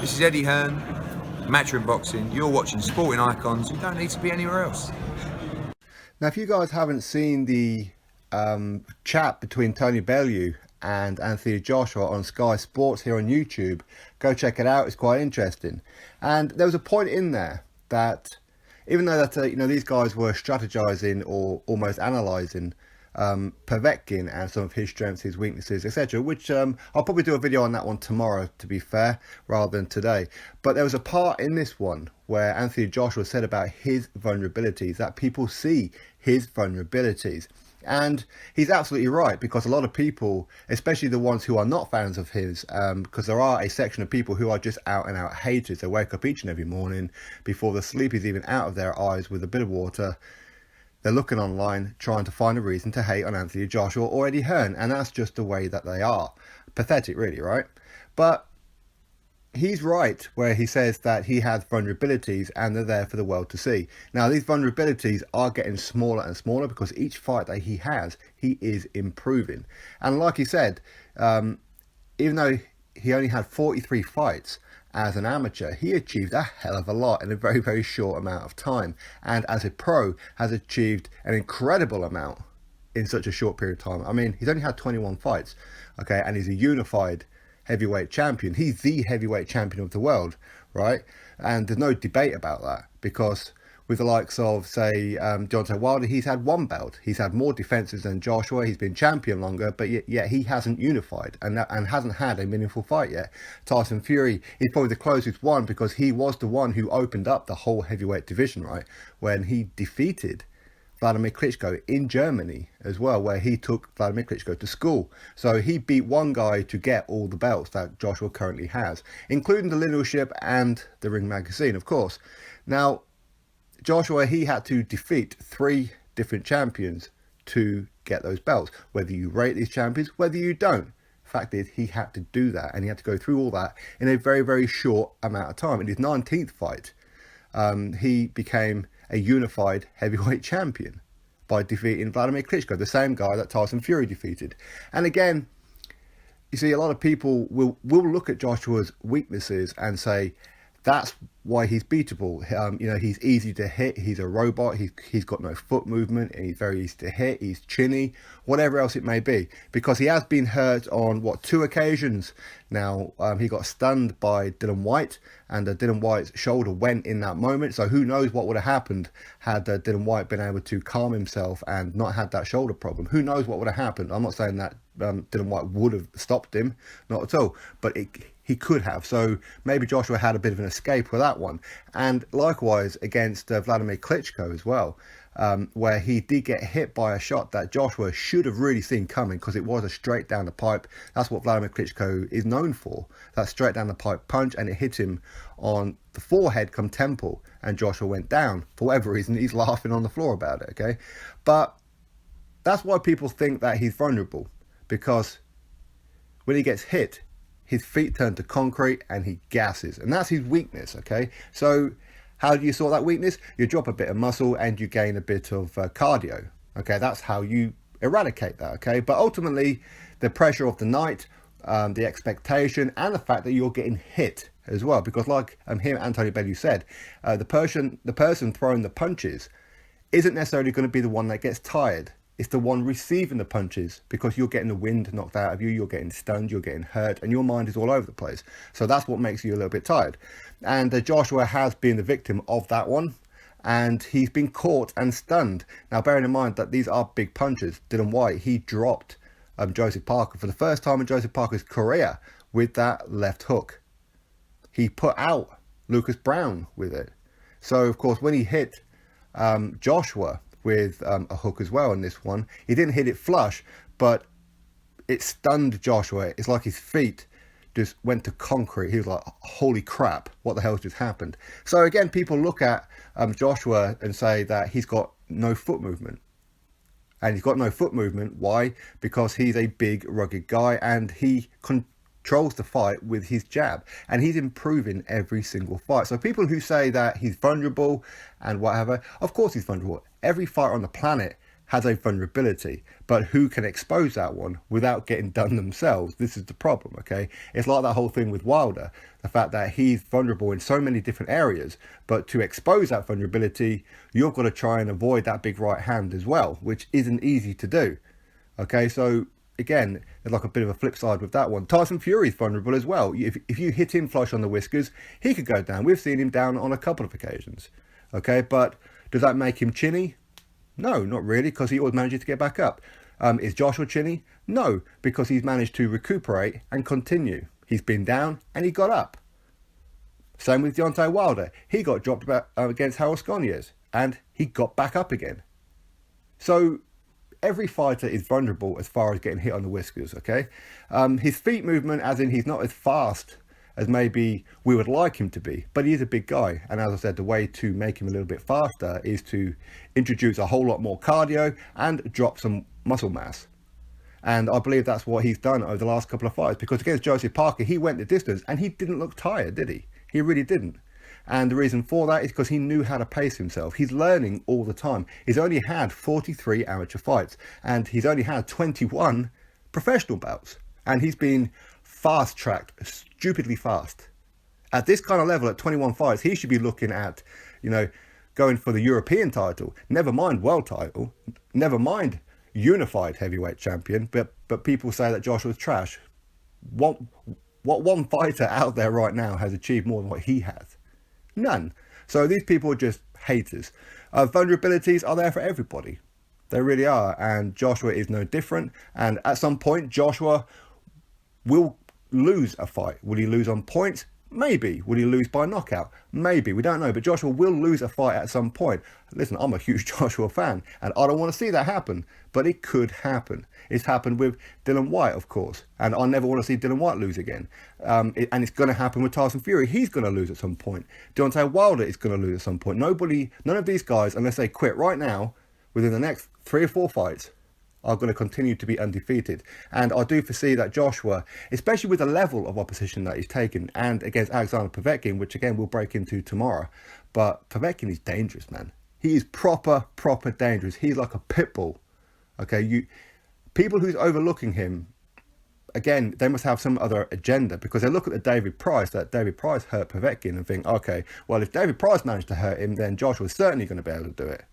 This is Eddie Hearn, Matchroom Boxing. You're watching Sporting Icons. You don't need to be anywhere else. Now, if you guys haven't seen the chat between Tony Bellew and Anthony Joshua on Sky Sports here on YouTube, go check it out. It's quite interesting. And there was a point in there that even though that these guys were strategizing or almost analyzing Povetkin and some of his strengths, his weaknesses, etc., which I'll probably do a video on that one tomorrow, to be fair, rather than today. But there was a part in this one where Anthony Joshua said about his vulnerabilities, that people see his vulnerabilities. And he's absolutely right, because a lot of people, especially the ones who are not fans of his, because there are a section of people who are just out and out haters. They wake up each and every morning before the sleep is even out of their eyes with a bit of water. They're looking online, trying to find a reason to hate on Anthony Joshua or Eddie Hearn, and that's just the way that they are. Pathetic, really, right? But he's right where he says that he has vulnerabilities and they're there for the world to see. Now, these vulnerabilities are getting smaller and smaller because each fight that he has, he is improving. And like he said, even though he only had 43 fights as an amateur, he achieved a hell of a lot in a very, very short amount of time. And as a pro, has achieved an incredible amount in such a short period of time. I mean, he's only had 21 fights, okay, and he's a unified heavyweight champion. He's the heavyweight champion of the world, right? And there's no debate about that, because with the likes of, say, Deontay Wilder, he's had one belt. He's had more defenses than Joshua. He's been champion longer, but yet he hasn't unified and hasn't had a meaningful fight yet. Tyson Fury, he's probably the closest one, because he was the one who opened up the whole heavyweight division, right? When he defeated Vladimir Klitschko in Germany as well, where he took Vladimir Klitschko to school. So he beat one guy to get all the belts that Joshua currently has, including the leadership and the Ring magazine, of course. Now, Joshua, he had to defeat 3 different champions to get those belts, whether you rate these champions, whether you don't. Fact is, he had to do that, and he had to go through all that in a very, very short amount of time. In his 19th fight, he became a unified heavyweight champion by defeating Vladimir Klitschko, the same guy that Tyson Fury defeated. And again, you see, a lot of people will look at Joshua's weaknesses and say, that's why he's beatable. He's easy to hit. He's a robot. He's got no foot movement. And he's very easy to hit. He's chinny, whatever else it may be. Because he has been hurt on, 2 occasions now. He got stunned by Dillian Whyte, and Dillian Whyte's shoulder went in that moment. So who knows what would have happened had Dillian Whyte been able to calm himself and not had that shoulder problem. Who knows what would have happened. I'm not saying that Dillian Whyte would have stopped him, not at all. But he could have. So maybe Joshua had a bit of an escape with that one. And likewise against Vladimir Klitschko as well, where he did get hit by a shot that Joshua should have really seen coming, because it was a straight down the pipe. That's what Vladimir Klitschko is known for, that straight down the pipe punch, and it hit him on the forehead come temple, and Joshua went down. For whatever reason, he's laughing on the floor about it, okay? But that's why people think that he's vulnerable, because when he gets hit, his feet turn to concrete and he gasses, and that's his weakness, okay? So how do you sort that weakness? You drop a bit of muscle and you gain a bit of cardio, okay? That's how you eradicate that, okay? But ultimately, the pressure of the night, the expectation, and the fact that you're getting hit as well, because like him, Anthony Bellew said, the person throwing the punches isn't necessarily going to be the one that gets tired. It's the one receiving the punches, because you're getting the wind knocked out of you, you're getting stunned, you're getting hurt, and your mind is all over the place. So that's what makes you a little bit tired. And Joshua has been the victim of that one, and he's been caught and stunned. Now, bearing in mind that these are big punches, Dillian Whyte, he dropped Joseph Parker for the first time in Joseph Parker's career with that left hook. He put out Lucas Brown with it. So, of course, when he hit Joshua with a hook as well in this one, he didn't hit it flush, but it stunned Joshua. It's like his feet just went to concrete. He was like, holy crap, what the hell's just happened? So again, people look at Joshua and say that he's got no foot movement. And he's got no foot movement. Why? Because he's a big, rugged guy, and he controls the fight with his jab, and he's improving every single fight. So people who say that he's vulnerable and whatever, of course he's vulnerable. Every fighter on the planet has a vulnerability, but who can expose that one without getting done themselves? This is the problem, okay? It's like that whole thing with Wilder, the fact that he's vulnerable in so many different areas, but to expose that vulnerability, you've got to try and avoid that big right hand as well, which isn't easy to do, okay? So again, there's like a bit of a flip side with that one. Tyson Fury's vulnerable as well. If you hit him flush on the whiskers, he could go down. We've seen him down on a couple of occasions, okay? But does that make him chinny? No, not really, because he always manages to get back up. Is Joshua chinny? No, because he's managed to recuperate and continue. He's been down and he got up. Same with Deontay Wilder. He got dropped against Harold Sconiers and he got back up again. So every fighter is vulnerable as far as getting hit on the whiskers, okay? His feet movement, as in he's not as fast as maybe we would like him to be, but he is a big guy. And as I said, the way to make him a little bit faster is to introduce a whole lot more cardio and drop some muscle mass. And I believe that's what he's done over the last couple of fights, because against Joseph Parker, he went the distance and he didn't look tired, did he? He really didn't. And the reason for that is because he knew how to pace himself. He's learning all the time. He's only had 43 amateur fights and he's only had 21 professional bouts. And he's been fast-tracked, stupidly fast. At this kind of level, at 21 fights, he should be looking at, going for the European title. Never mind world title. Never mind unified heavyweight champion. But people say that Joshua's trash. What one fighter out there right now has achieved more than what he has? None. So these people are just haters. Vulnerabilities are there for everybody. They really are. And Joshua is no different. And at some point, Joshua will lose a fight. Will he lose on points? Maybe. Will he lose by knockout? Maybe. We don't know. But Joshua will lose a fight at some point. Listen, I'm a huge Joshua fan and I don't want to see that happen, but it could happen. It's happened with Dylan White, of course, and I never want to see Dylan White lose again. And it's going to happen with Tyson Fury. He's going to lose at some point. Deontay Wilder is going to lose at some point. None of these guys, unless they quit right now, within the next 3 or 4 fights, are going to continue to be undefeated. And I do foresee that Joshua, especially with the level of opposition that he's taken, and against Alexander Povetkin, which again we'll break into tomorrow, but Povetkin is dangerous, man. He is proper dangerous. He's like a pit bull. Okay, people who's overlooking him, again, they must have some other agenda, because they look at the David Price, that David Price hurt Povetkin, and think, okay, well, if David Price managed to hurt him, then Joshua's certainly going to be able to do it.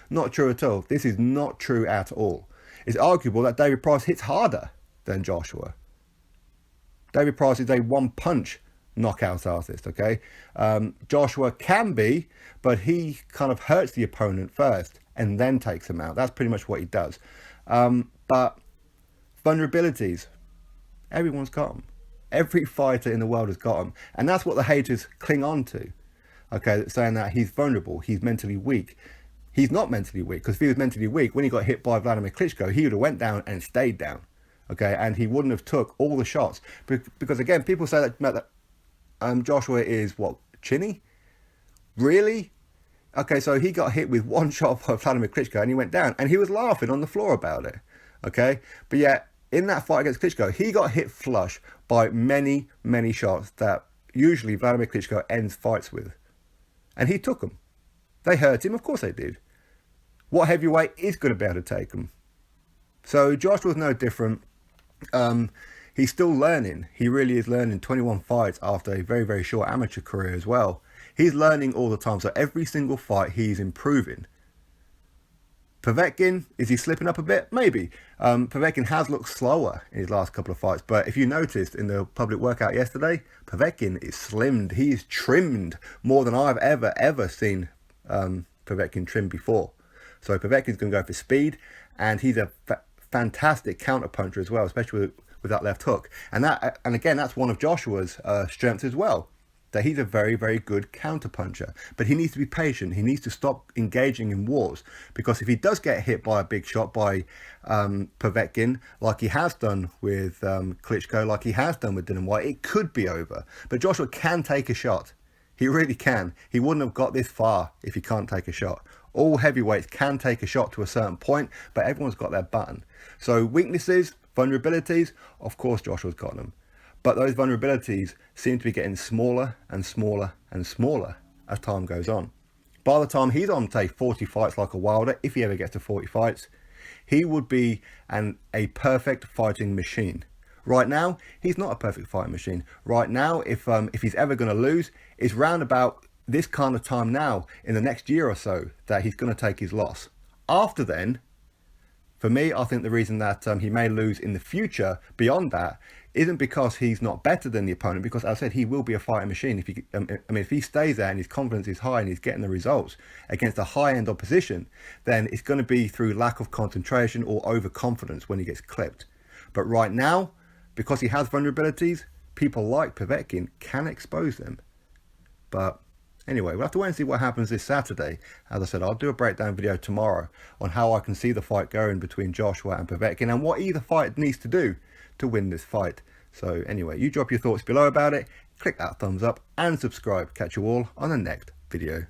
Not true at all. This is not true at all. It's arguable that David Price hits harder than Joshua. David Price is a one-punch knockout artist, okay? Joshua can be, but he kind of hurts the opponent first and then takes him out. That's pretty much what he does. But vulnerabilities, everyone's got them. Every fighter in the world has got them. And that's what the haters cling on to, okay? Saying that he's vulnerable, he's mentally weak. He's not mentally weak, because if he was mentally weak, when he got hit by Vladimir Klitschko, he would have went down and stayed down, okay? And he wouldn't have took all the shots. Because again, people say that Joshua is, chinny? Really? Okay, so he got hit with one shot by Vladimir Klitschko and he went down. And he was laughing on the floor about it, okay? But yet, in that fight against Klitschko, he got hit flush by many shots that usually Vladimir Klitschko ends fights with. And he took them. They hurt him, of course they did. What heavyweight is going to be able to take him? So Joshua's no different. He's still learning. He really is learning. 21 fights after a very short amateur career as well. He's learning all the time. So every single fight he's improving. Povetkin, is he slipping up a bit? Maybe. Povetkin has looked slower in his last couple of fights. But if you noticed in the public workout yesterday, Povetkin is slimmed. He's trimmed more than I've ever seen Povetkin trim before. So Povetkin's going to go for speed, and he's a fantastic counter puncher as well, especially with that left hook. And again, that's one of Joshua's strengths as well, that he's a very good counter puncher. But he needs to be patient. He needs to stop engaging in wars, because if he does get hit by a big shot by Povetkin, like he has done with Klitschko, like he has done with Dylan White, it could be over. But Joshua can take a shot. He really can. He wouldn't have got this far if he can't take a shot. All heavyweights can take a shot to a certain point, but everyone's got their button. So weaknesses, vulnerabilities, of course Joshua's got them. But those vulnerabilities seem to be getting smaller and smaller as time goes on. By the time he's on, say, 40 fights like a Wilder, if he ever gets to 40 fights, he would be a perfect fighting machine. Right now, he's not a perfect fighting machine. Right now, if he's ever going to lose, it's round about this kind of time now, in the next year or so, that he's going to take his loss. After then, for me, I think the reason that he may lose in the future beyond that isn't because he's not better than the opponent, because as I said, he will be a fighting machine. If he stays there and his confidence is high and he's getting the results against a high-end opposition, then it's going to be through lack of concentration or overconfidence when he gets clipped. But right now, because he has vulnerabilities, people like Povetkin can expose them. But anyway, we'll have to wait and see what happens this Saturday. As I said, I'll do a breakdown video tomorrow on how I can see the fight going between Joshua and Povetkin and what either fight needs to do to win this fight. So anyway, you drop your thoughts below about it, click that thumbs up and subscribe. Catch you all on the next video.